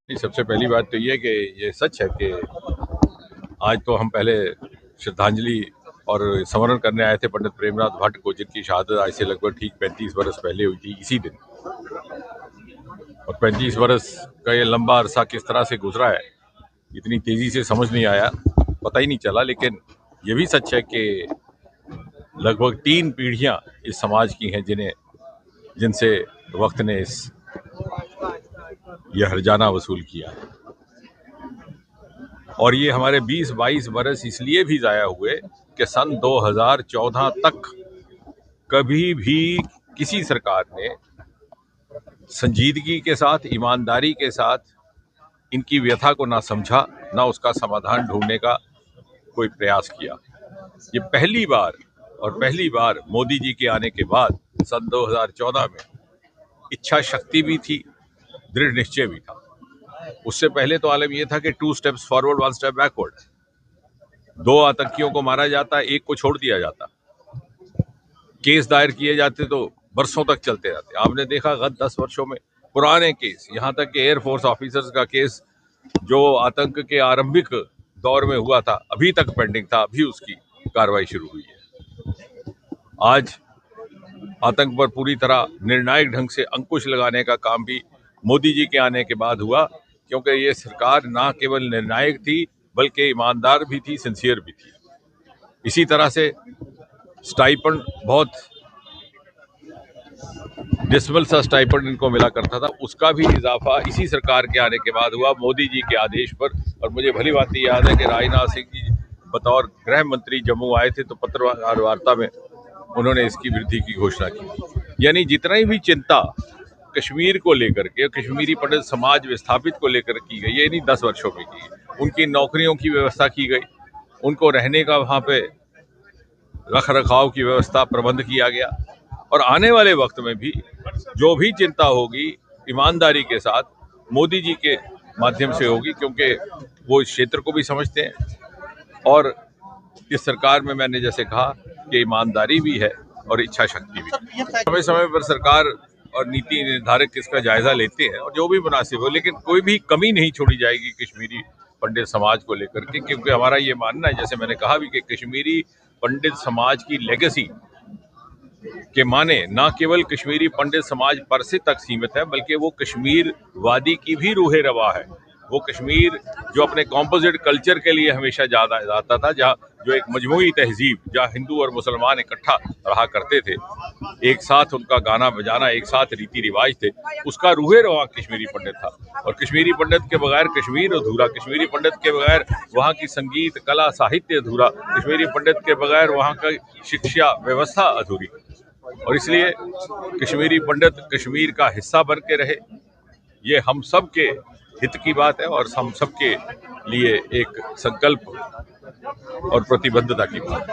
सबसे पहली बात तो ये कि ये सच है कि आज तो हम पहले श्रद्धांजलि और स्मरण करने आए थे पंडित प्रेमनाथ भट्ट को, जिनकी शहादत आज से लगभग ठीक 35 वर्ष पहले हुई थी इसी दिन। और 35 वर्ष का ये लंबा अरसा किस तरह से गुजरा है, इतनी तेजी से समझ नहीं आया, पता ही नहीं चला। लेकिन ये भी सच है कि लगभग 3 पीढ़ियां इस समाज की हैं जिनसे वक्त ने यह हर्जाना वसूल किया है। और ये हमारे 20-22 बरस इसलिए भी ज़ाया हुए कि सन 2014 तक कभी भी किसी सरकार ने संजीदगी के साथ, ईमानदारी के साथ इनकी व्यथा को ना समझा, ना उसका समाधान ढूंढने का कोई प्रयास किया। ये पहली बार मोदी जी के आने के बाद सन 2014 में इच्छा शक्ति भी थी, दृढ़ निश्चय भी था। उससे पहले तो आलम यह था कि 2 स्टेप्स फॉरवर्ड 1 स्टेप बैकवर्ड। 2 आतंकियों को मारा जाता, एक को छोड़ दिया जाता। केस दायर किए जाते तो बरसों तक चलते रहते। आपने देखा गत 10 वर्षों में पुराने केस, यहाँ तक कि एयरफोर्स ऑफिसर्स का केस जो आतंक के आरंभिक दौर में हुआ था, अभी तक पेंडिंग था, अभी उसकी कार्रवाई शुरू हुई है। आज आतंक पर पूरी तरह निर्णायक ढंग से अंकुश लगाने का काम भी मोदी जी के आने के बाद हुआ, क्योंकि ये सरकार ना केवल निर्णायक थी बल्कि ईमानदार भी थी, सिंसियर भी थी। इसी तरह से स्टाइपेंड, बहुत डिसमल सा स्टाइपेंड इनको मिला करता था, उसका भी इजाफा इसी सरकार के आने के बाद हुआ, मोदी जी के आदेश पर। और मुझे भली बात याद है कि राजनाथ सिंह जी बतौर गृह मंत्री जम्मू आए थे तो पत्रकार वार्ता में उन्होंने इसकी वृद्धि की घोषणा की। यानी जितनी भी चिंता कश्मीर को लेकर के, कश्मीरी पंडित समाज विस्थापित को लेकर की गई, ये नहीं 10 वर्षों में की। उनकी नौकरियों की व्यवस्था की गई, उनको रहने का वहाँ पे रख रखाव की व्यवस्था, प्रबंध किया गया। और आने वाले वक्त में भी जो भी चिंता होगी ईमानदारी के साथ मोदी जी के माध्यम से होगी, क्योंकि वो इस क्षेत्र को भी समझते हैं। और इस सरकार में मैंने जैसे कहा कि ईमानदारी भी है और इच्छा शक्ति भी। समय समय पर सरकार और नीति निर्धारक इसका जायजा लेते हैं और जो भी मुनासिब हो, लेकिन कोई भी कमी नहीं छोड़ी जाएगी कश्मीरी पंडित समाज को लेकर के, क्योंकि हमारा ये मानना है, जैसे मैंने कहा भी, कि कश्मीरी पंडित समाज की लेगेसी के माने ना केवल कश्मीरी पंडित समाज पर से तक सीमित है, बल्कि वो कश्मीर वादी की भी रूहे रवा है। वो कश्मीर जो अपने कॉम्पोजिट कल्चर के लिए हमेशा ज्यादा जाता था, जहाँ जो एक मजमूई तहजीब, जहाँ हिंदू और मुसलमान इकट्ठा रहा करते थे, एक साथ उनका गाना बजाना, एक साथ रीति रिवाज थे, उसका रूहे रवा कश्मीरी पंडित था। और कश्मीरी पंडित के बगैर कश्मीर अधूरा, कश्मीरी पंडित के बगैर वहाँ की संगीत, कला, साहित्य अधूरा, कश्मीरी पंडित के बगैर वहाँ का शिक्षा व्यवस्था अधूरी। और इसलिए कश्मीरी पंडित कश्मीर का हिस्सा बन के रहे, ये हम सब के हित की बात है और हम सब के लिए एक संकल्प और प्रतिबद्धता की बात है।